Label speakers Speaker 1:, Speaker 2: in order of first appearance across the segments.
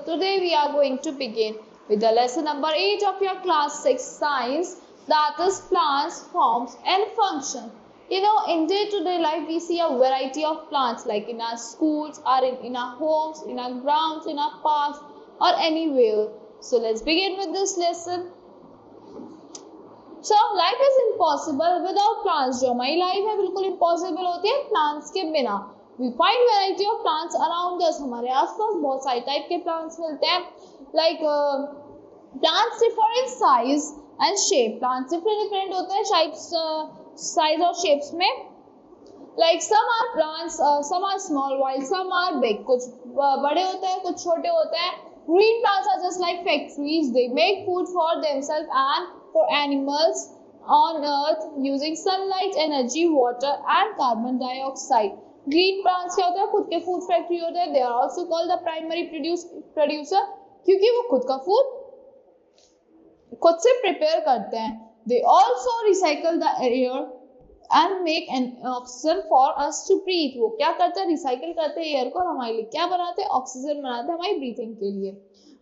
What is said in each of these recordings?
Speaker 1: today we are going to begin with the lesson number 8 of your class 6 science, that is plants, forms and function. In day-to-day life we see a variety of plants like in our schools or in our homes, in our grounds, in our parks or anywhere. So let's begin with this lesson. So life is impossible without plants. जो हमारी life है बिल्कुल impossible होती है plants के बिना. We find variety of plants around us. हमारे आसपास बहुत सारे टाइप के plants मिलते हैं. Like plants differ in size and shape. Plants different होते हैं size और shapes में. Like some are plants, some are small while some are big. कुछ बड़े होते हैं, कुछ छोटे होते हैं. Green plants are just like factories. They make food for themselves and for animals on earth using sunlight, energy, water and carbon dioxide. Green plants क्या होता है? खुद के food factory होते हैं. They are also called the primary producer क्योंकि वो खुद का food खुद से prepare करते हैं. They also recycle the air and make an oxygen for us to breathe. वो क्या करते हैं? Recycle करते हैं air को और हमारे लिए क्या बनाते हैं? Oxygen बनाते हैं हमारी breathing के लिए.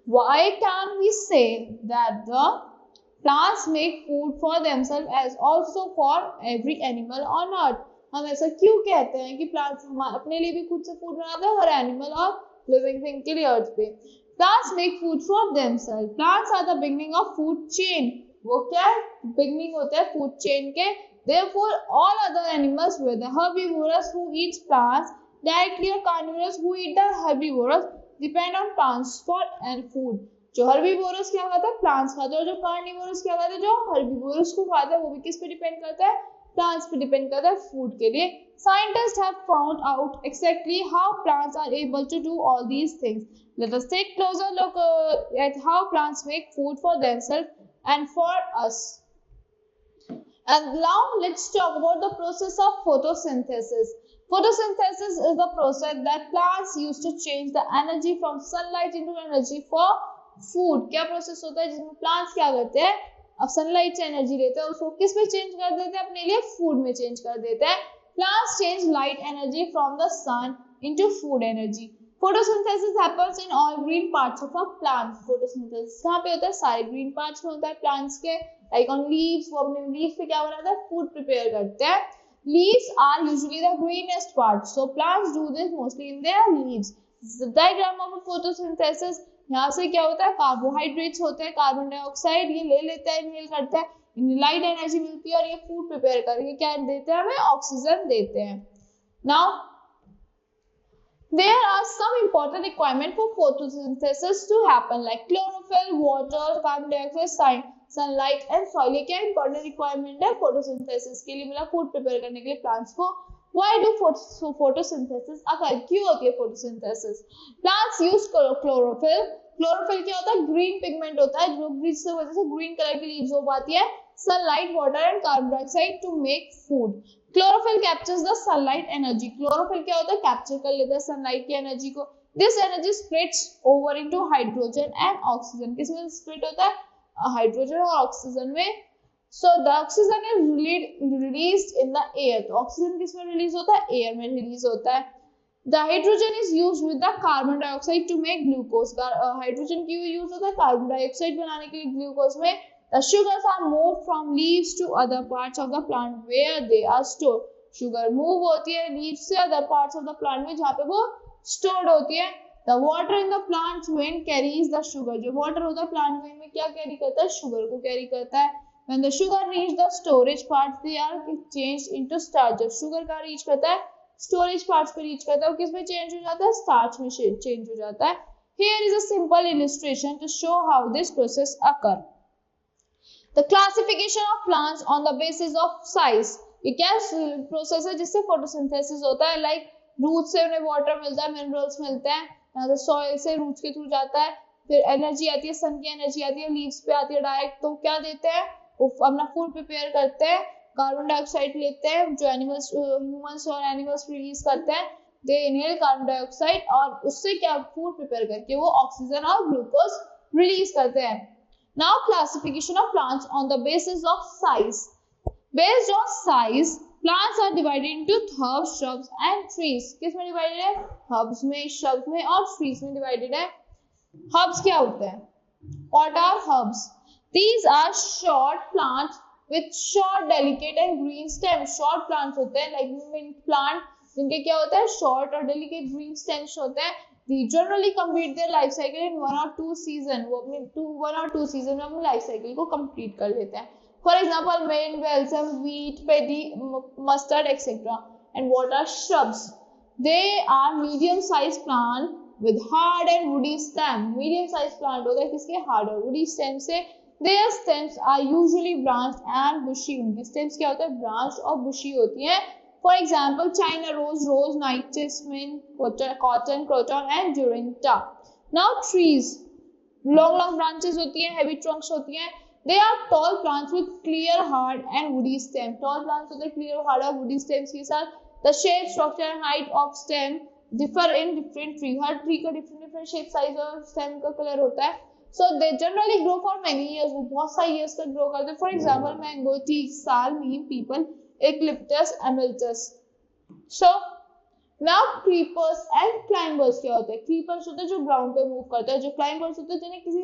Speaker 1: Why can we say that the plants make food for themselves as also for every animal on earth? हम ऐसा क्यों कहते हैं कि plants अपने लिए भी खुद से food बनाते हैं हर animal और living thing के लिए earth पे. Plants make food for themselves. Plants are the beginning of food chain. वो क्या है? Beginning होते हैं food chain के. Therefore, all other animals, whether herbivorous who eats plants directly or carnivorous who eat the herbivorous, depend on plants for and food. जो herbivorous क्या खाता है? Plants खाता है. और जो carnivorous क्या खाता है? जो herbivorous को खाता है वो भी किस पे डिपेंड करता है? Plants पे डिपेंड करता है food के लिए. Scientists have found out exactly how plants are able to do all these things. Let us take closer look at how plants make food for themselves and for us. And now let's talk about the process of photosynthesis. Photosynthesis is the process that plants use to change the energy from sunlight into energy for food. क्या process होता है जिसमें plants क्या करते हैं? अब sunlight से energy लेते हैं उसको किस में चेंज कर देते हैं? अपने लिए फूड में चेंज कर देते हैं. Plants change light energy from the sun into food energy. Photosynthesis happens in all green parts of a plant. Photosynthesis कहाँ पे होता है? सारे green parts में होता है plants के. Like on leaves, वो अपने leaves पे क्या बनाता है? Food prepare करते हैं. Leaves are usually the greenest part, so plants do this mostly in their leaves. This is the diagram of a photosynthesis. यहाँ से क्या होता है? कार्बोहाइड्रेट्स होते हैं, कार्बन डाइऑक्साइड ये ले लेता है, इनहेल करता है, इन्हें लाइट एनर्जी मिलती है और ये फूड प्रिपेयर करके क्या देते हैं? हमें ऑक्सीजन देते हैं. Now there are some important requirements for photosynthesis to happen like chlorophyll, water, carbon dioxide, sunlight and soil. ये क्या important requirement है photosynthesis के लिए? मतलब food prepare करने के लिए plants को. Why do photosynthesis occur? क्यों होती है photosynthesis? Plants use chlorophyll. Chlorophyll क्या होता है? Green pigment होता है जो जिससे वजह से green color की leaves हो पाती है. Sunlight, water and carbon dioxide to make food. Chlorophyll captures the sunlight energy. Chlorophyll क्या होता है? Capture कर लेता है sunlight की energy को. This energy splits over into hydrogen and oxygen. किसमें split होता है? Hydrogen और oxygen में. So the oxygen is released in the air. तो oxygen किसमें release होता है? Air में release होता है. The hydrogen is used with the carbon dioxide to make glucose. Hydrogen क्यों use होता है? Carbon dioxide बनाने के लिए glucose में. The sugars are moved from leaves to other parts of the plant where they are stored. Sugar move होती है leaves से other parts of the plant में जहाँ पे वो stored होती है. The water in the plant vein carries the sugar. जो water होता है plant vein में क्या carry करता है? Sugar को carry करता है. When the sugar reach the storage parts, they are changed into starch. जब sugar का reach करता है storage parts पे reach करता है वो किस में change हो जाता है? Starch में change हो जाता है. Here is a simple illustration to show how this process occur. The classification of plants on the basis of size. ये क्या प्रोसेस है जिससे फोटोसिंथेसिस होता है? लाइक रूट से उन्हें वाटर मिलता है, मिनरल्स मिलते हैं, यहाँ से सॉइल से रूट्स के थ्रू जाता है, फिर एनर्जी आती है, सन की एनर्जी आती है, लीव्स पे आती है डायरेक्ट. तो क्या देते हैं? वो अपना फूड प्रिपेयर करते हैं, कार्बन डाइऑक्साइड लेते हैं जो एनिमल्स ह्यूमंस और एनिमल्स रिलीज करते हैं. दे इनहेल कार्बन डाइऑक्साइड और उससे क्या फूड प्रिपेयर करके वो ऑक्सीजन और ग्लूकोज रिलीज करते हैं. Now classification of plants on the basis of size. Based on size, plants are divided into herbs, shrubs and trees. किस में divided है? Herbs में, shrubs में और trees में divided है. हर्ब्स क्या होते हैं? What are herbs? These are short plants with short, delicate and green stems. Short plants होते हैं like mint plant, जिनके क्या होता है short और delicate green stems होते हैं. They generally complete their life cycle in 1 or 2 season. वो अपने 1 or 2 season में अपने life cycle को complete कर लेते हैं. For example, maize, balsam, wheat, paddy, mustard, etc. And what are shrubs? They are medium-sized plant with hard and woody stem. Medium sized plant होता है किसके? hard और woody stem से. Their stems are usually branched and bushy. उनकी stems क्या होता है? branched और bushy होती हैं. For example, China rose, rose, night jasmine, cotton, croton and duranta. Now trees, long branches होती हैं, heavy trunks होती हैं. They are tall plants with clear, hard and woody stem. Tall plants होते हैं clear, hard और woody stems के साथ. The shape, structure and height of stem differ in different tree. Her tree का different shape, size और stem का colour होता है. So they generally grow for many years. वो बहुत सारे years तक grow करते हैं. For example, mango, teak, sal, neem, people, eucalyptus, amethyst. So now creepers and climbers क्या होते हैं? Creepers होते हैं जो ground पे move करते हैं. जो climbers होते हैं जिन्हें किसी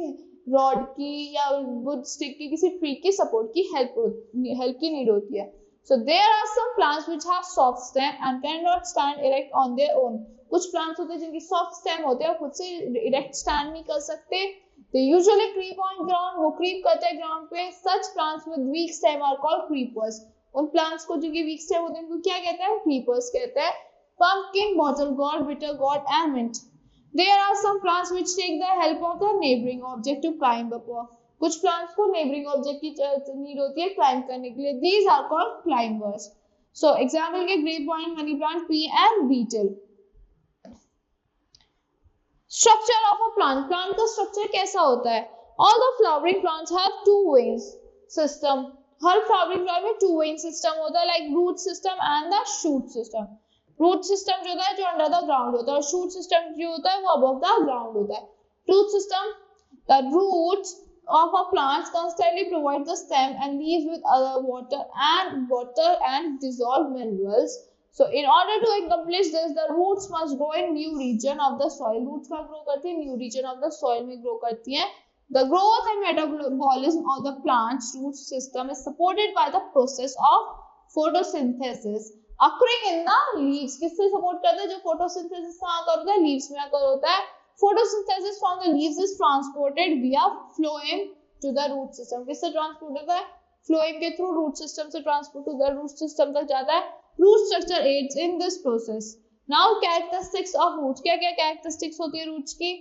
Speaker 1: rod की या wood stick की किसी tree की support की help की need होती है. So there are some plants which have soft stem and cannot stand erect on their own. कुछ plants होते हैं जिनकी soft stem होते हैं, खुद से erect stand नहीं कर सकते. They usually creep on ground. वो creep करते हैं ground पे. Such plants with weak stem are called creepers. उन plants को जिनकी weak stem होते हैं उनको क्या कहते हैं? Creepers कहते हैं. Pumpkin, bottle gourd, bitter gourd and mint. There are some plants which take the help of the neighboring object to climb up. कुछ प्लांट्स को नेबरिंग ऑब्जेक्ट की नीड होती है क्लाइंब करने के लिए. These are called climbers. So example के grape vine, money plant, pea and betel. Structure of a plant. Plant का स्ट्रक्चर कैसा होता है? All the flowering plants have two veins system. हर फ्लावरिंग प्लांट में टू वेन सिस्टम होता है, like root system and the shoot system. Root system जो होता है जो अंडर द ग्राउंड होता है और शूट सिस्टम जो होता है वो अबव द ग्राउंड होता है. Root system, the roots of a plant constantly provide the stem and leaves with other water and dissolved minerals. So in order to accomplish this, the roots must grow in new region of the soil. Roots का grow करती है new region of the soil में grow करती है. The growth and metabolism of the plant's root system is supported by the process of photosynthesis occurring in the leaves. किससे support करता है? जो photosynthesis कहाँ कर होता है? Leaves में आकर होता है. Photosynthesis from the leaves is transported via phloem to the root system. किससे transport होता है? Phloem के through root system से transport to the root system तक जाता है. Root structure aids in this process. Now characteristics of roots. क्या क्या characteristics होती है roots की?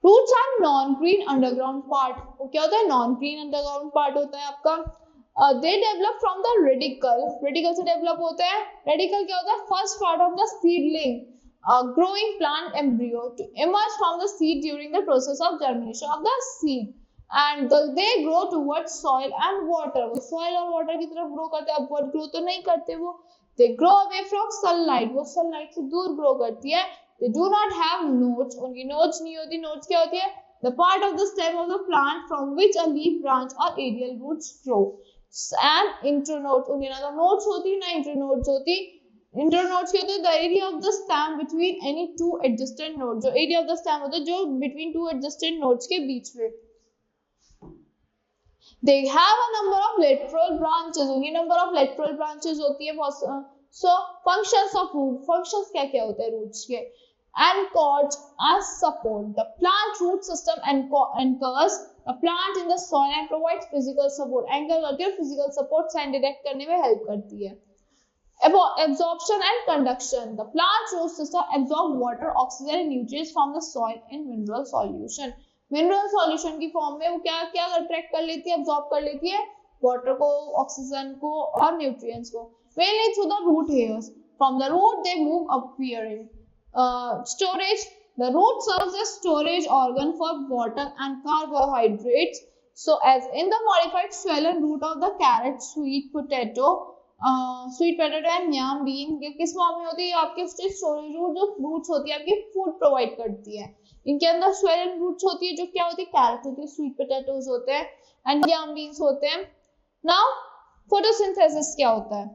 Speaker 1: Roots are non-green underground part. वो क्या होता है? Non-green underground part होता है आपका. They develop from the radicle. Radicle से develop होते हैं. Radicle क्या होता है? First part of the seedling. A growing plant embryo to emerge from the seed during the process of germination of the seed, and they grow towards soil and water. वो soil और water की तरफ grow करते हैं. upward grow तो नहीं करते वो. They grow away from sunlight. वो sunlight से दूर grow करती है. They do not have nodes. उनकी nodes नहीं होती. Nodes क्या होती है? The part of the stem of the plant from which a leaf branch or aerial roots grow. And internodes. उनकी ना तो nodes होती ना internodes होती. Internodes क्या होते हैं? The area of the stem between any two adjacent nodes. जो area of the stem होता है जो between two adjacent nodes के बीच में. They have a number of lateral branches. उनकी number of lateral branches होती है बहुत. So functions of root. Functions क्या क्या होते हैं roots के? Anchors as support. The plant root system anchors the plant in the soil and provides physical support. Anchor करती है physical support sand direct करने में help करती है. Absorption and conduction. The plant root system absorbs water, oxygen and nutrients from the soil in mineral solution. Mineral solution की form में वो क्या क्या attract कर लेती है? Absorb कर लेती है water को, oxygen को और nutrients को. Mainly through the root hairs. From the root they move upward. Storage. The root serves as storage organ for water and carbohydrates. So as in the modified swollen root of the carrot, sweet potato and yam bean ये किस form में होती है? आपके storage root जो fruits होती है आपकी फूड प्रोवाइड करती है. इनके अंदर स्वेलन रूट्स होती है जो क्या होती है? कैरेट होती है, स्वीट पोटैटोज होते हैं एंड याम बीन्स होते हैं. नाउ फोटोसिंथेसिस क्या होता है?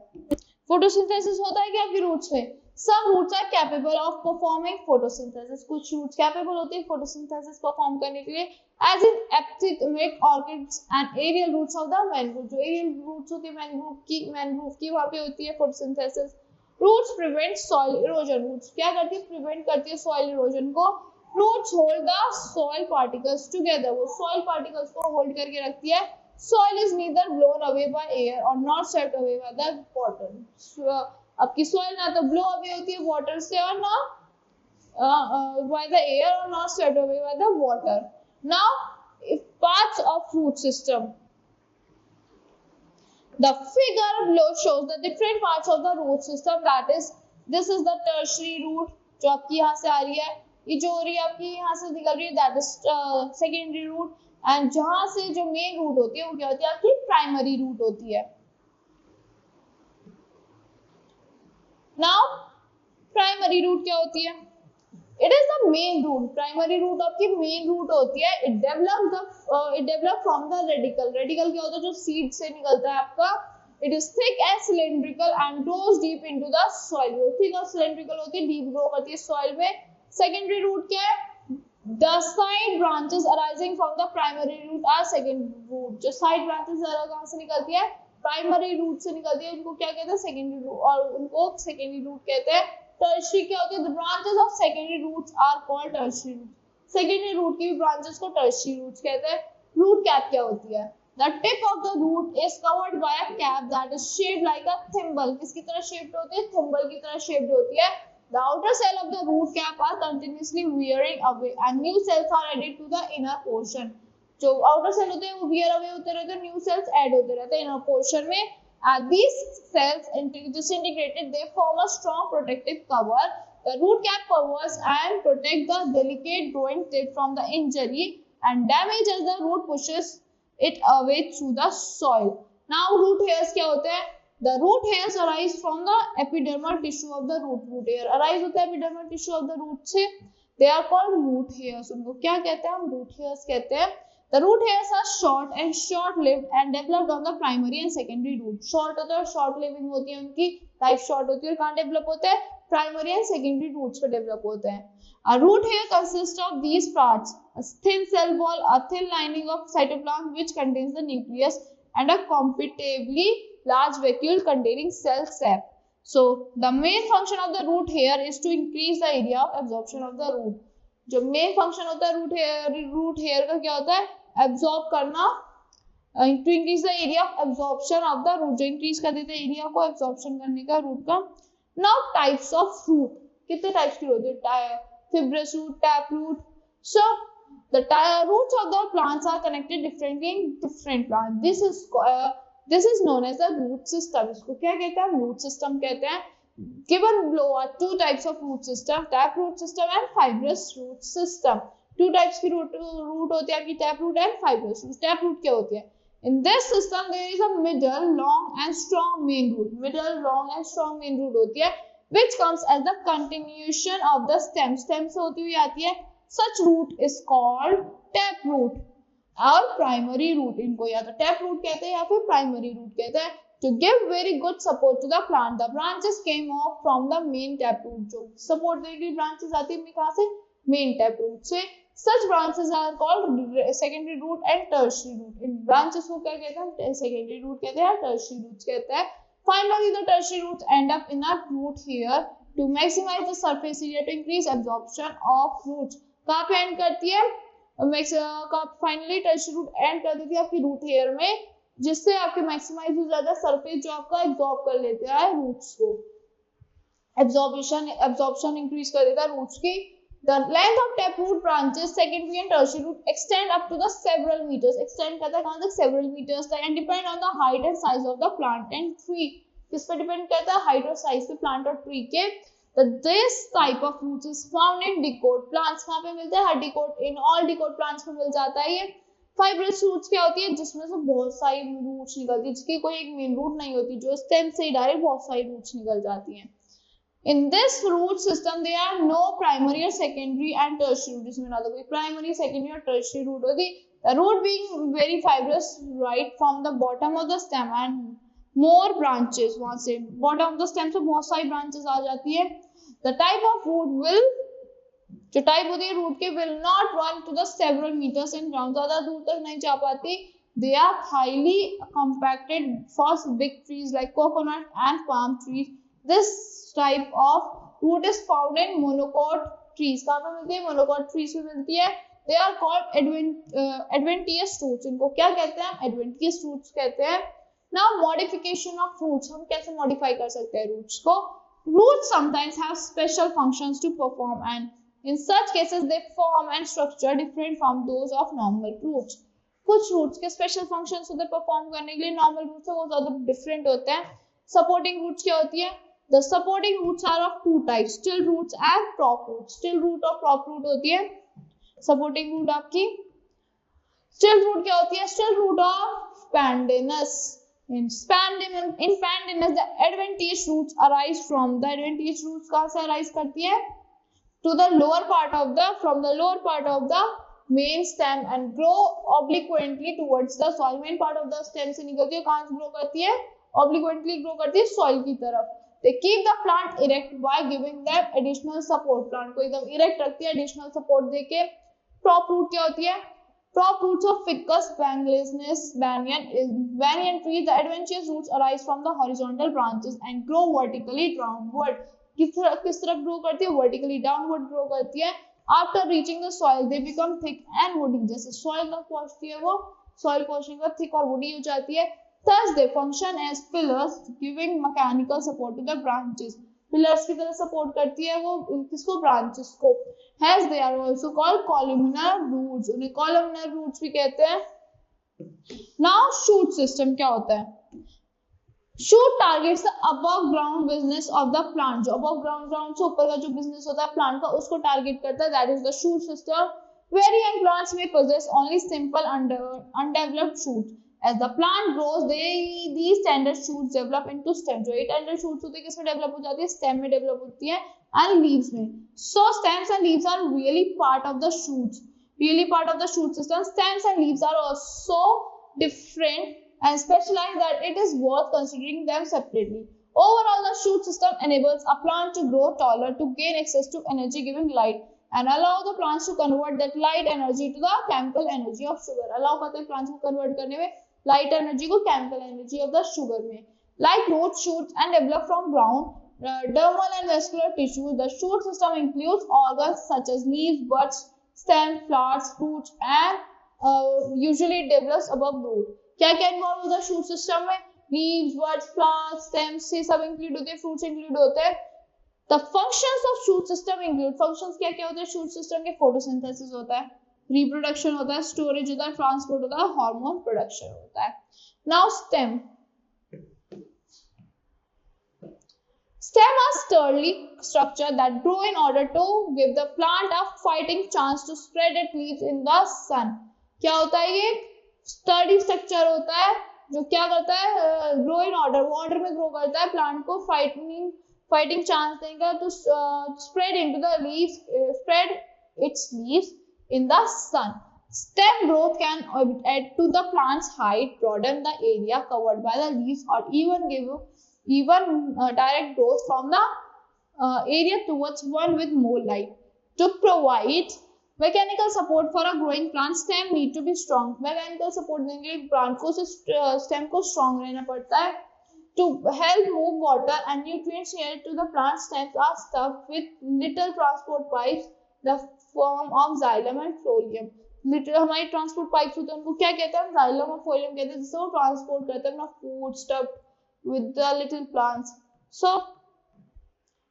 Speaker 1: फोटोसिंथेसिस होता है क्या आपके रूट्स में? Some roots are capable of performing photosynthesis. कुछ roots capable होते हैं photosynthesis perform करने के लिए, as in epithermic orchids and aerial roots of the mangrove. जो aerial roots होती है mangrove की वहाँ पे होती है photosynthesis. Roots prevent soil erosion. Roots क्या करती है? Prevent करती है soil erosion को. Roots hold the soil particles together. वो soil particles को hold करके रखती है. Soil is neither blown away by air or not swept away by the water. आपकी soil ना तो blow away होती है water से और ना by the air or not swept away by the water. Now, if parts of root system, the figure below shows the different parts of the root system. That is, this is the tertiary root जो आपकी यहाँ से आ रही है, ये जो हो रही है आपकी यहाँ से निकल रही है, that is secondary root. And जहां से जो मेन रूट होती है वो क्या होती है? आपकी प्राइमरी रूट होती है. नाउ प्राइमरी रूट क्या होती है? It is the main root. Primary root आपकी मेन रूट होती है. It develop from the radical. Radical क्या होता है? जो सीड से निकलता है आपका. It is thick and cylindrical and grows deep into the soil. वो थिक और सिलेंड्रिकल होती है, डीप ग्रो करती है सॉइल में. सेकेंडरी रूट क्या है? The side branches arising from the primary root are secondary root. जो side branches जरा कहाँ से निकलती है? Primary root से निकलती है. उनको क्या कहते हैं? Secondary root. और उनको secondary root कहते हैं. Tertiary क्या होती है? The branches of secondary roots are called tertiary root. Secondary root की भी branches को tertiary roots कहते हैं. Root cap क्या होती है? The tip of the root is covered by a cap that is shaped like a thimble. किसकी तरह shaped होती है? Thimble की तरह shaped होती है. The outer cell of the root cap are continuously wearing away and new cells are added to the inner portion. जो outer cell होते हैं वो wear away होते रहते हैं, new cells add होते रहते हैं inner portion में. These cells disintegrated, they form a strong protective cover. The root cap covers and protect the delicate growing tip from the injury and damage as the root pushes it away through the soil. Now root hairs क्या होते हैं? The root hairs arise from the epidermal tissue of the root. Root hair arise होता है epidermal tissue of the root से. They are called root hairs. उनको क्या कहते हैं? हम root hairs कहते हैं. The root hairs are short and short-lived and developed on the primary and secondary root. Short होता है और short-living होती है उनकी. Life short होती है और कहाँ develop होते हैं? Primary and secondary roots पे develop होते हैं. A root hair consists of these parts: a thin cell wall, a thin lining of cytoplasm which contains the nucleus, and a comparatively large vacuole containing cell sap. So the main function of the root hair is to increase the area of absorption of the root. जो main function होता है root hair का क्या होता है? Absorb करना, to increase the area of absorption of the root. जो increase कर देते हैं area को absorption करने का root का. Now types of root. कितने types की होती है? Fibrous root, tap root. So the roots of the plants are connected differently in different plants. This is known as the root system. इसको क्या कहते हैं? Root system कहते हैं. Given below are two types of root system: tap root system and fibrous root system. Two types की root होती है आपकी tap root and fibrous root. Tap root क्या होती है? In this system there is a middle, long and strong main root. Middle, long and strong main root होती है, which comes as the continuation of the stem. Stem से होती हुई आती है. Such root is called tap root और primary root. इनको या तो टैप रूट कहते हैं या फिर प्राइमरी रूट कहते हैं. To give very good support to the plant, the branches came off from the main tap root. जो सपोर्ट देने के लिए ब्रांचेस आती है कहाँ से? मेन टैप रूट से. Such branches are called secondary root and tertiary root. In branches को क्या कहते हैं? सेकेंडरी रूट कहते हैं, tertiary roots कहते हैं. Finally, the tertiary roots end up in a root hair to maximize the surface area to increase absorption of roots. कहाँ पे एंड करती है? फाइनली टर्शियरी रूट एंड कर देती है आपकी रूट हेयर में, जिससे आपके मैक्सिमाइज हो जाता है सरफेस जो आपका एब्जॉर्ब कर लेता है रूट्स को. एब्जॉर्प्शन इंक्रीज कर देता है रूट्स की. The length of taproot branches, secondary and tertiary root, extend up to the several meters. Extend करता है कहाँ तक? Several meters तक, and depend on the height and size of the plant and tree. किस पे depend करता है? Height और साइज पे प्लांट और ट्री के. This type of roots is found in dicot plants. कहाँ पे मिलता है? हर dicot, in all dicot plants में मिल जाता है ये. फाइब्रस रूट्स क्या होती है? जिसमें से बहुत सारी रूट्स निकलती है, जिसकी कोई एक मेन रूट नहीं होती, जो स्टेम से ही डायरेक्ट बहुत सारी रूट्स निकल जाती हैं. In this root system, there are no primary or secondary and tertiary root. इसमें ना तो कोई primary, secondary और tertiary root होती. The root being very fibrous right from the bottom of the stem and more branches. वहाँ से bottom of the stem से बहुत सारी branches आ जाती है. The type of root will, जो टाइप होती है रूट के, will not run to the several meters in ground, ज्यादा दूर तक नहीं जा पाती. They are highly compacted for big trees like coconut and palm trees. This type of root is found in monocot trees. कहाँ पे मिलती है? monocot trees में मिलती है. They are called adventitious roots. इनको क्या कहते हैं? adventitious roots कहते हैं. Now modification of roots, हम कैसे modify कर सकते हैं roots को? Roots sometimes have special functions to perform, and in such cases they form and structure different from those of normal roots. कुछ roots के special functions होते हैं perform करने के लिए, normal roots से वो ज़्यादा different होते हैं. Supporting roots क्या होती है? The supporting roots are of two types, still roots and prop roots. Still root और prop root होती है. Supporting root आपकी still root क्या होती है? Still root of Pandanus. In Pandanus the adventitious roots arise from, the adventitious roots कहाँ से arise करती है? To the lower part of the, from the lower part of the main stem and grow obliquely towards the soil. Main part of the stem से निकलती है, कहाँ से grow करती है? Obliquely grow करती है soil की तरफ. They keep the plant erect by giving them additional support. Plant को एकदम erect रखती है additional support देके. Prop root क्या होती है? Prop roots of Ficus bangianus banyan trees. The adventitious roots arise from the horizontal branches and grow vertically downward. किस तरफ ग्रो करती है? वर्टिकली डाउनवर्ड ग्रो करती है. After reaching the soil they become thick and woody. जैसे soil तक पहुंचती है वो सॉइल पहुंचने के बाद थिक और वुडी हो जाती है. Thus they function as pillars giving mechanical support to the branches. Pillars की तरह सपोर्ट करती है वो किसको? ब्रांचेस को. Hence they are also called columnar roots. उन्हें कॉलमनर रूट्स भी कहते हैं. नाउ शूट सिस्टम क्या होता है? Shoot targets the above ground business of the plant. जो above ground से ऊपर का जो business होता है plant का, उसको target करता है. That is the shoot system. Very young plants may possess only simple undeveloped shoots. As the plant grows, these tender shoots develop into stems. जो ये tender shoots होते हैं किसमें develop हो जाती है? Stem में develop होती है and leaves में. So stems and leaves are really part of the shoots. Really part of the shoot system. Stems and leaves are also different and specialized that it is worth considering them separately. Overall, the shoot system enables a plant to grow taller, to gain access to energy giving light, and allow the plants to convert that light energy to the chemical energy of sugar. Allow करते हैं plants को convert करने में light energy को chemical energy of the sugar में. Like roots, shoots and develop from ground, dermal and vascular tissues. The shoot system includes organs such as leaves, buds, stem, flowers, fruits, and usually develops above root. क्या क्या involve होता है shoot system में? Leaves, buds, flowers, stems से सब include होते हैं, fruits include होते हैं. The functions of shoot system include, functions क्या क्या होते हैं शूट सिस्टम के? फोटोसिंथेसिस होता है, रिप्रोडक्शन होता है, स्टोरेज होता है, ट्रांसपोर्ट होता है, हार्मोन प्रोडक्शन होता है. Now stem. Stem are sturdy structure that grow in order to give the plant a fighting chance to spread its leaves in the sun. क्या होता है ये? स्टडी स्ट्रक्चर होता है जो क्या करता है? ग्रो इन ऑर्डर, वो ऑर्डर में ग्रो करता है, प्लांट को फाइटिंग चांस देगा to spread into the leaves, spread its leaves in the sun. Stem growth can add to the plant's height, broaden the area covered by the leaves, or even give direct growth from the area towards one with more light. To provide mechanical support for a growing plant, stem need to be strong. Mechanical support देने के लिए plant को stem को strong रहना पड़ता है. To help move water and nutrients near to the plant, stems are stuffed with little transport pipes the form of xylem and phloem. Little हमारी transport pipes होते हैं उनको क्या कहते हैं? जाइलम और फ्लोएम कहते हैं, जिससे वो ट्रांसपोर्ट करते हैं अपना food stuffed with the little plants. So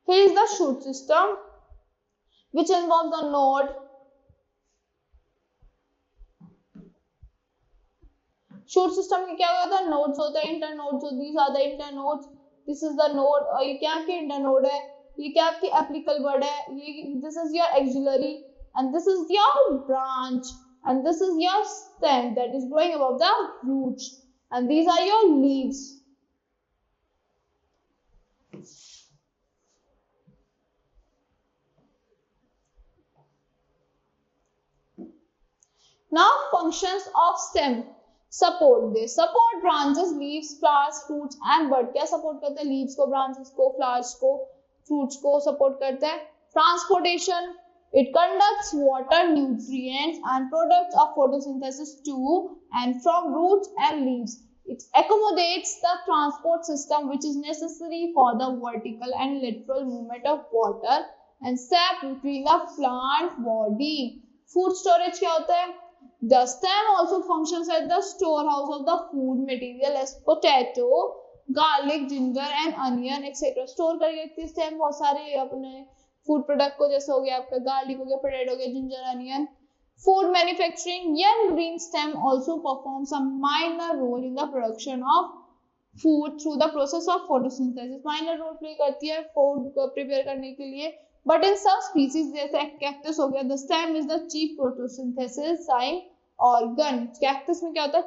Speaker 1: here is the shoot system which involves the node. Shoot system में क्या होता है? नोड्स होते हैं, internodes. These are the internodes. This is the node. और ये क्या आपकी इंटर नोड है? ये क्या आपकी एपिकल बड है? ये this is your axillary and this is your branch and this is your stem that is growing above the roots and these are your leaves. Now functions of stem. Support. They support branches, leaves, flowers, fruits and bud. क्या support करते हैं? leaves को, branches को, flowers को, fruits को support करता है। Transportation, it conducts water, nutrients and products of photosynthesis to and from roots and leaves. It accommodates the transport system which is necessary for the vertical and lateral movement of water and sap between the plant body. Food storage क्या होता है? The stem also functions as the storehouse of the food material as potato, garlic, ginger and onion etc. Store करके रखती है stem बहुत सारे अपने food product को, जैसे हो गया आपका गार्लिक हो गया, पोटैटो हो गया, ginger, onion. Food manufacturing, young green stem also performs a minor role in the production of food through the process of photosynthesis. Minor role play करती है फूड को प्रिपेयर करने के लिए। बट इन सब स्पीसीज जैसे cactus हो गया, the stem is the chief photosynthesis organ. Cactus में क्या होता है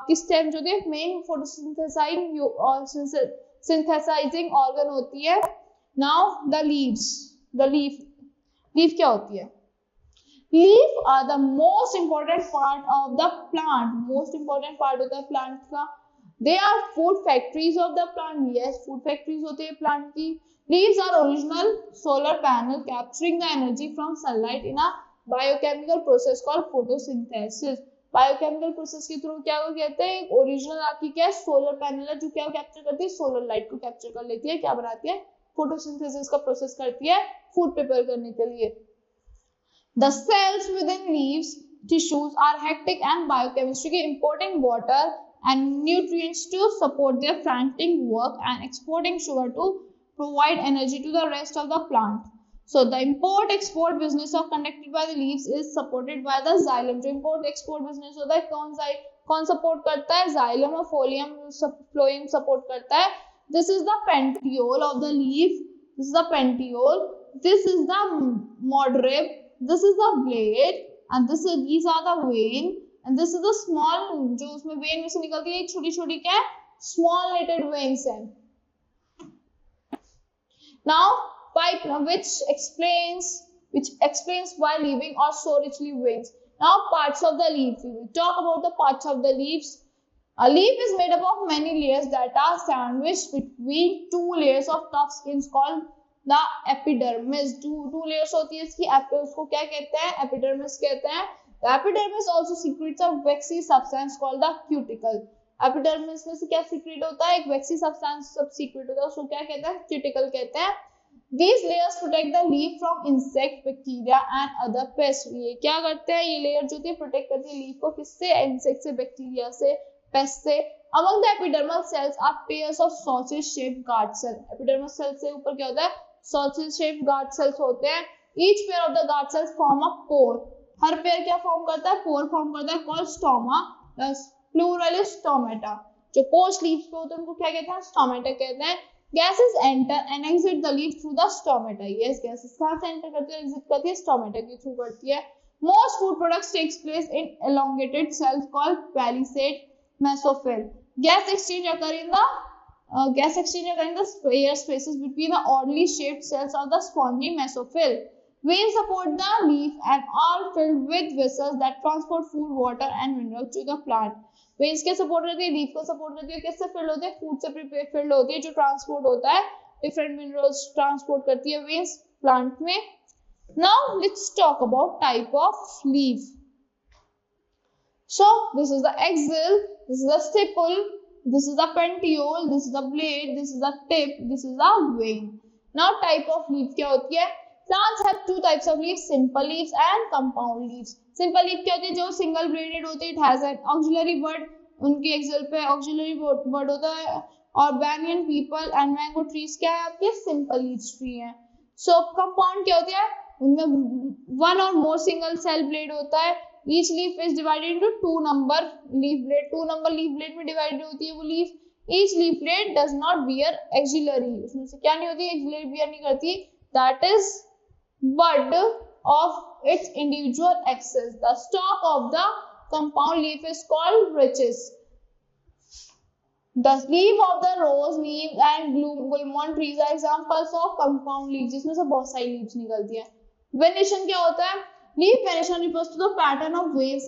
Speaker 1: कि स्टेम जो है मेन फोटोसिंथेसाइजिंग ऑर्गन होती है। Now the leaves, leaf क्या होती है? Leaf are the most important part of the plant. Most important part होता है plant का। They are food factories of the plant. Yes, food factories होते हैं plant की। Leaves are original solar panel capturing the energy from sunlight in a biochemical process called photosynthesis. Biochemical process के through क्या कहते हैं, original आपकी क्या है, सोलर पैनल है जो क्या कैप्चर करती है, सोलर लाइट को कैप्चर कर लेती है, क्या बनाती है, फोटोसिंथेसिस का प्रोसेस करती है फूड प्रिपेयर करने के लिए। The cells within leaves tissues are hectic and biochemistry importing water and nutrients to support their frantic work and exporting sugar to provide energy to the rest of the plant. So the import-export business of conducted by the leaves is supported by the xylem. जो import-export business होता है कौन support करता है, xylem और phloem support करता है। This is the petiole of the leaf. This is the petiole. This is the midrib. This is the blade, and these are the vein, and this is the small जो उसमें vein में से निकलती है छोटी-छोटी क्या है, small-lated veins है। Now pipe which explains why leaving are so richly veins. Now parts of the leaf. We will talk about the parts of the leaves. A leaf is made up of many layers that are sandwiched between two layers of tough skins called the epidermis. Two layers होती है इसकी, उसको क्या कहते हैं, epidermis कहते हैं। The epidermis also secretes a waxy substance called the cuticle. Epidermis में से क्या secrete होता है, एक waxy substance सब secrete होता है, उसको क्या कहते हैं, cuticle कहते हैं। These layers protect the leaf from insect, bacteria and other pests. ये क्या करते हैं, ये लेयर जो होती है प्रोटेक्ट करती है लीफ को, किससे, इंसेक्ट से, बैक्टीरिया से, पेस्ट से। Among the epidermal cells are pairs of sausage-shaped guard cells. Epidermal cells से ऊपर क्या होता है, sausage-shaped guard cells होते हैं। Each pair of the guard cells form a pore. Her pair क्या फॉर्म करता है, पोर फॉर्म करता है, called stoma. Plural is stomata. जो पोस्ट लीव्स पे होते हैं उनको क्या कहते हैं, स्टोमेटा कहते हैं। Gases enter and exit the leaf through the stomata. Yes, gases कहाँ से enter करती है, exit करती है, stomata के थ्रू करती है। Most food products takes place in elongated cells called palisade mesophyll. Gas exchange occur in the air spaces between the oddly shaped cells of the spongy mesophyll. Veins support the leaf and are filled with vessels that transport food, water and minerals to the plant. Veins के support रहती है, leaf को support रहती है, किससे field होते हैं, food से फिल्ड होती है, जो ट्रांसपोर्ट होता है, डिफरेंट मिनरल्स ट्रांसपोर्ट करती है वेन्स प्लांट में। Now let's talk about type of leaf. So this is the axil, this is the stipule, this is the petiole, this is the blade, this is the tip, this is the vein. Now type of leaf क्या होती है, plants have two types of leaves, simple leaves and compound leaves. Simple leaf क्या होती है, जो single blooded होती है, it has an auxiliary bud, उनके एक्सिल पे auxiliary bud होता है। और banyan, people and mango trees क्या है आपके, simple leaf tree है। So compound क्या होती है, उनमें one or more single cell blade होता है। Each leaf is divided into two number leaf blade में divided होती है वो leaf। Each leaf blade does not bear axillary, उसमें से क्या नहीं होती, axillary bear नहीं करती, that is bud of its individual axis. The stalk of the compound leaf is called rachis. The leaf of the rose leaf and gulmohar trees are examples of compound leaves, जिसमें से बहुत सारी leaves निकलती है। Venation क्या होता है, leaf venation refers to the pattern of veins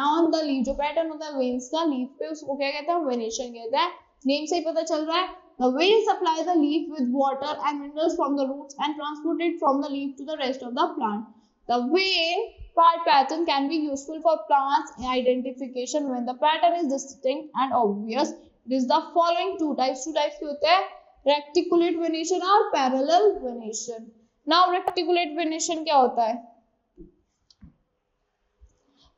Speaker 1: on the leaf. जो पैटर्न होता है veins का leaf पे, उसको क्या कहते हैं, venation कहते हैं। नेम से ही पता चल रहा है, The veins supply the leaf with water and minerals from the roots and transport it from the leaf to the rest of the plant. The vein part pattern can be useful for plants identification when the pattern is distinct and obvious. It is the following two types. Two types के होते हैं reticulate venation और parallel venation. Now reticulate venation क्या होता है?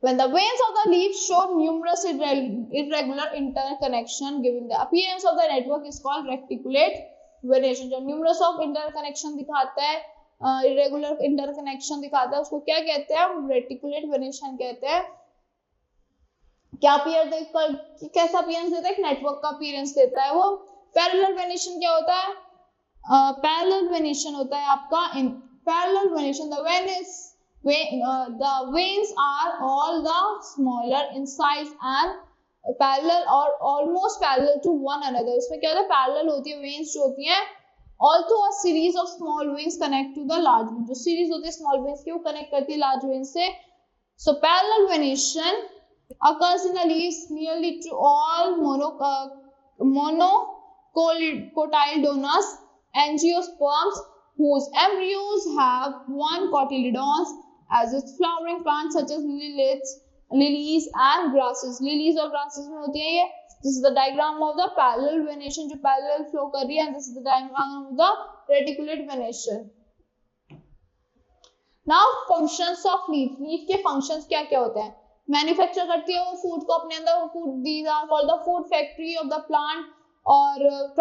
Speaker 1: When the veins of the leaf show numerous irregular interconnection, giving the appearance of the network is called reticulate venation. जब numerous of interconnection दिखाता है, irregular interconnection दिखाता है, उसको क्या कहते हैं? हम reticulate venation कहते हैं. क्या कैसा अपीयरेंस देता है? एक नेटवर्क का अपीयरेंस देता है वो. पैरेलल वेनेशन क्या होता है? पैरेलल वेनेशन होता है आपका in parallel venation the veins are all the smaller in size and parallel or almost parallel to one another. इसमें क्या होता है? पैरेलल होती है veins जो होती हैं, although a series of small veins connect to the large veins. जो सीरीज होती है small veins की वो कनेक्ट करती है large veins से. So parallel venation occurs in the leaves nearly to all monocotyledonous angiosperms whose embryos have one cotyledons, as with flowering plants such as lilies and grasses. Lilies और grasses में होती है ये. This is the diagram of the parallel venation जो parallel flow कर रही है, and this is the diagram of the reticulate venation. Now functions of leaf. Leaf के functions क्या क्या होते हैं? मैन्युफैक्चर करती है वो फूड को अपने अंदर. Food, these are called the food factory of the plant. और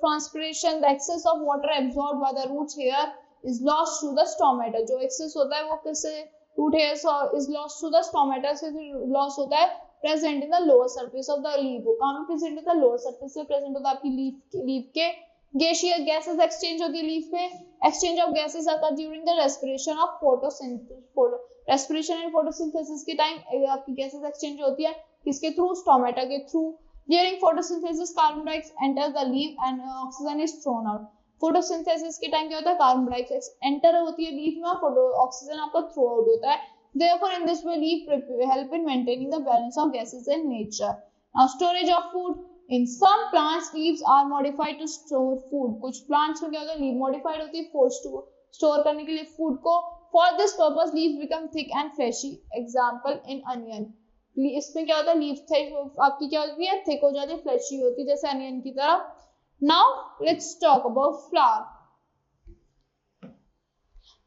Speaker 1: transpiration, the excess of water absorbed by the roots hair is lost through the stomata. जो excess होता है वो किससे? root hairs is lost through the stomata से loss होता है. Present in the lower surface of the leaf. वो कहाँ पे present होता है? lower surface से present होता है आपकी leaf के. gases exchange होती है leaf पे. exchange of gases occur during the respiration of photosynthesis. respiration and photosynthesis के time आपकी gases exchange होती है किसके through? stomata के through. During photosynthesis, carbon dioxide enters the leaf and oxygen is thrown out. Photosynthesis के time क्या होता है? Carbon dioxide enter होती है leaf में और oxygen आपका throw out होता है. Therefore, in this way, leaf help in maintaining the balance of gases in nature. Now, storage of food. In some plants, leaves are modified to store food. कुछ plants में क्या होता है? Leaf modified होती है forced to store करने के लिए food को. For this purpose, leaves become thick and fleshy. Example in onion. इसमें क्या होता है? लीफ आपकी क्या होती है? थिक हो जाती है, फ्लैशी होती है, जैसे अनियन की तरह. Now let's talk about flower.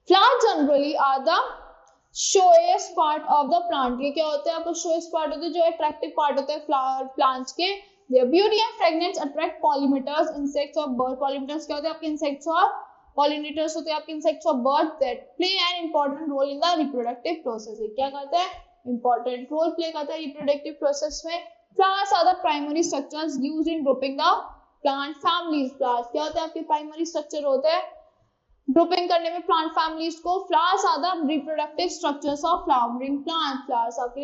Speaker 1: Flower generally are the showiest part of the plant. ये क्या होते हैं? आपको शोएस्ट पार्ट होते हैं, जो अट्रैक्टिव पार्ट होते हैं फ्लावर प्लांट्स के. There beauty and fragrance attract pollinators, insects और बर्ड. पॉलिनेटर्स क्या होते हैं? आपके इंसेक्ट्स और पॉलिनेटर्स होते हैं आपके इंसेक्ट्स और bird that play an important role in the reproductive process. क्या करते हैं? important role play करता है reproductive process में. Flowers are the primary structures used in grouping the plant families. Flowers क्या होते हैं? आपके primary structure होते हैं grouping करने में plant families को. Flowers are the reproductive structures of flowering plants. Flowers आपके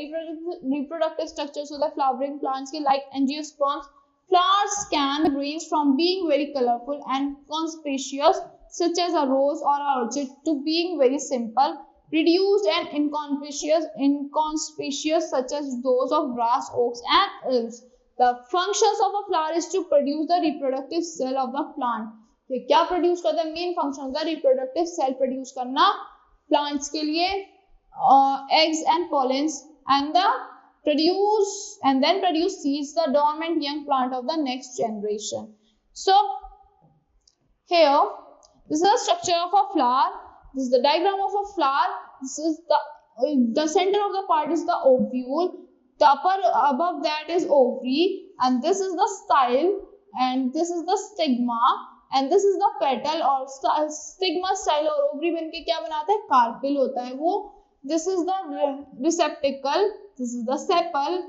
Speaker 1: reproductive structures होते हैं flowering plants के, like angiosperms. Flowers can range from being very colorful and conspicuous such as a rose or a orchid to being very simple, reduced and inconspicuous such as those of grass, oaks and elms. The functions of a flower is to produce the reproductive cell of the plant. ये क्या produce करता है? main function होता है reproductive cell produce करना plants के लिए, eggs and pollens, and then produce seeds, the dormant young plant of the next generation. So here this is the structure of a flower. This is the diagram of a flower. This is the center of the part is the ovule. The above that is ovary, and this is the style, and this is the stigma, and this is the petal. और stigma, style और ovary बनके क्या बनाता है? carpel होता है वो. This is the receptacle. This is the sepal.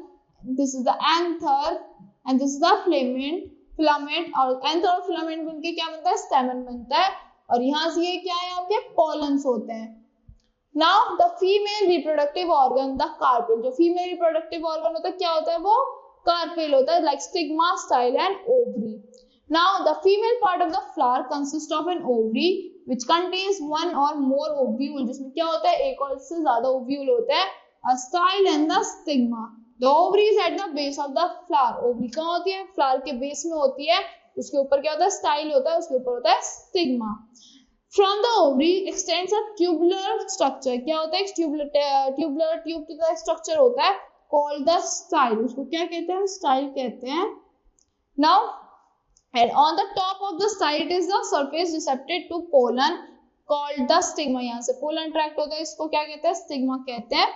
Speaker 1: This is the anther, and this is the filament. और anther और filament बनके क्या बनता है? stamen बनता है. और यहाँ से ये क्या है? आपके pollens होते हैं. Now the female reproductive organ, the carpel. जो female reproductive organ होता है क्या होता है? वो carpel होता है, like stigma, style and ovary. Now the female part of the flower consists of an ovary which contains one or more ovule. जिसमें क्या होता है? एक और इससे ज्यादा ovule होता है. A style and the stigma. The ovary is at the base of the flower. Ovary कहाँ होती है? flower के base में होती है. उसके ऊपर क्या होता है, स्टाइल होता है, उसके ऊपर होता है stigma. From the ovary x tends a tubular structure, क्या होता है, ट्यूबुलर ट्यूब की तरह स्ट्रक्चर होता है, कॉल्ड द स्टाइल, उसको क्या कहते हैं, स्टाइल कहते हैं। Now and on the top of the style is the surface receptive to pollen called the stigma, यहाँ से pollen tract होता है, इसको क्या कहते हैं, स्टिग्मा कहते हैं।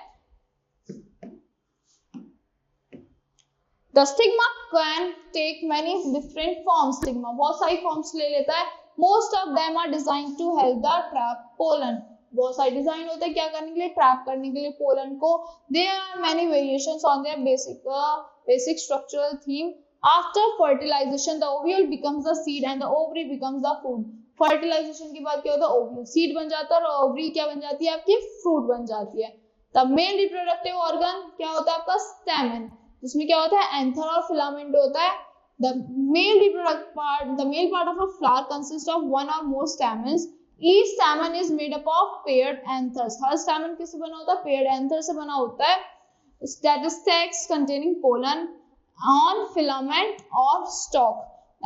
Speaker 1: The stigma can take many different forms, stigma बहुत सारी forms ले लेता है, most of them are designed to help the trap pollen, बहुत सारे डिजाइन होते हैं क्या करने के लिए, ट्रैप करने के लिए पोलन को। There are many variations on their basic structural theme. After fertilization, the ovule becomes the seed and the ovary becomes the fruit. Fertilization के बाद क्या होता है, ovule seed बन जाता है और ovary क्या बन जाती है, आपकी fruit बन जाती है। The male reproductive organ क्या होता है आपका, stamen, जिसमें क्या होता है, एंथर और फिलामेंट होता है। The male part of a flower consists of one or more stamens. Each stamen is made up of paired anthers. Her stamen किससे बना होता है, paired anther से बना होता है। That is sacs containing pollen on filament or stalk.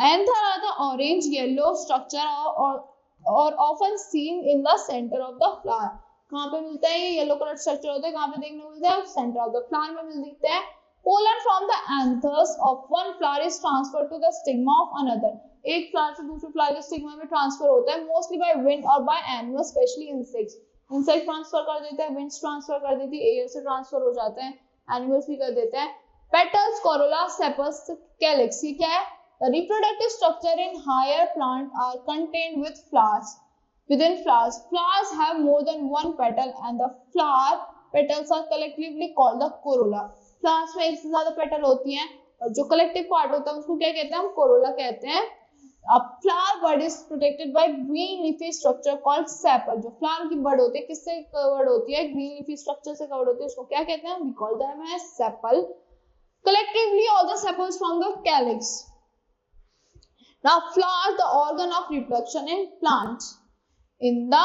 Speaker 1: Anther are the orange yellow structure or often seen in the center of the flower. कहाँ पे मिलता है, ये येलो कलर स्ट्रक्चर होता है, कहाँ पे देखने को मिलता है, सेंटर ऑफ द फ्लावर में मिलते हैं। Pollen from the anthers of one flower is transferred to the stigma of another. एक फ्लावर से दूसरे फ्लावर के स्टिग्मा में ट्रांसफर होता है, मोस्टली बाय विंड और by animals, specially insects. Insect transfer कर देते हैं, विंड्स ट्रांसफर कर देती है, एयर से ट्रांसफर हो जाते हैं, एनिमल्स भी कर देते हैं। Petals, corolla, sepals, calyx, ये क्या है, the reproductive structure in higher plant are contained with flowers. Within flowers, flowers have more than one petal and the flower petals are collectively called the corolla. Flowers में एक से ज्यादा petal होती हैं और जो कलेक्टिव पार्ट होता है उसको क्या कहते हैं, हम कोरोला कहते हैं। A flower bud is protected by green leafy structure called sepal. जो फ्लावर की बड होती है किससे कवर्ड होती है, ग्रीन लीफी स्ट्रक्चर से कवर्ड होती है, उसको क्या कहते हैं, we call them as sepal. Collectively all the sepals from the calyx. Now flower, the organ of reproduction in plants. In the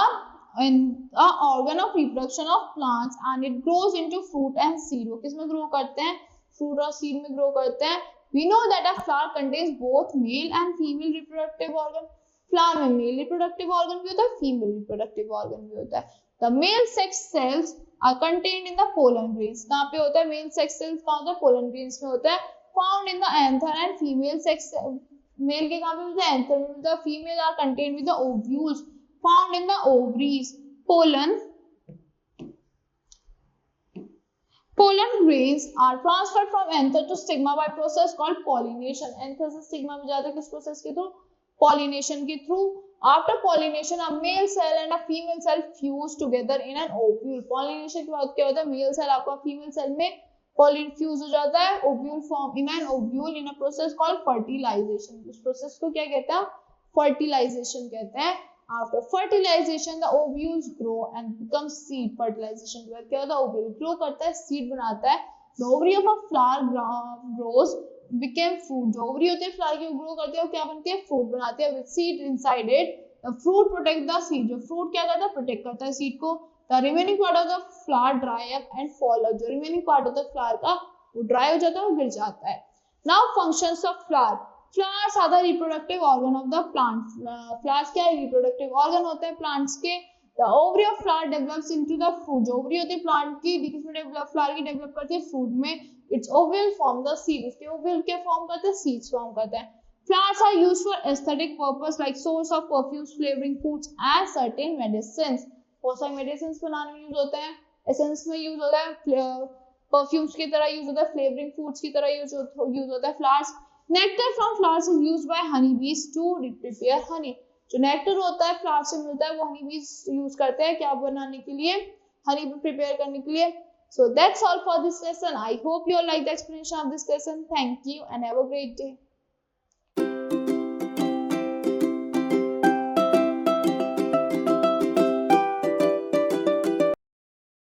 Speaker 1: organ of reproduction of plants and it grows into fruit and seed. वो किसमें grow करते हैं, fruit और seed में grow करते हैं। We know that a flower contains both male and female reproductive organ. Flower में male reproductive organ भी होता है, female reproductive organ भी होता है। The male sex cells are contained in the pollen grains. कहाँ पे होता है, male sex cells कहाँ होता है, pollen grains में होता है। Found in the anther and female sex, male के कहाँ पे मिलता है, anther में मिलता है। Female are contained with the ovules found in the ovaries. Pollen grains are transferred from anther to stigma by process called pollination. Anther से stigma में जाता है किस प्रोसेस के थ्रू, pollination के through. After pollination, a male cell and a female cell fuse together in an ovule. Pollination के बाद क्या होता है, male cell आपका female cell में fuse हो जाता है, ovule form in an ovule in a process called fertilization. इस प्रोसेस को क्या कहते हैं, fertilization कहते हैं। After fertilization, the ovules grow and become seed. Fertilization के बाद क्या होता है, ovule grow करता है, seed बनाता है। The ovary of a flower grows became fruit. जो ovary होती है flower की, grow करती है, वो क्या बनती है, fruit बनाती है with seed inside it. The fruit protect the seed. जो fruit क्या करता है, protect करता है seed को। The remaining part of the flower dry up and fall out. जो remaining part होता है flower का, वो dry हो जाता है और गिर जाता है। Now functions of flower. Flowers are the reproductive organ of the plant. Flowers क्या है, reproductive organ होते हैं plants के। The ovary of flower develops into the fruit. जो ovary होती है plant की, किसमें develop, flower की develop करती है fruit में। Its ovule form the seed. उसके ovule क्या form करते हैं, seeds form करते हैं। Flowers are used for aesthetic purpose like source of perfumes, flavoring foods and certain medicines. बहुत सारे medicines बनाने में use होते हैं, essence में use होता है, perfumes की तरह use होता है, flavoring foods की तरह use होता है flowers। Nectar from flowers is used by honeybees to prepare honey. जो nectar होता है flower से मिलता है, वो honeybees use करते हैं क्या बनाने के लिए, honey prepare करने के लिए। So that's all for this lesson. I hope you all like the explanation of this lesson. Thank you and have a great day.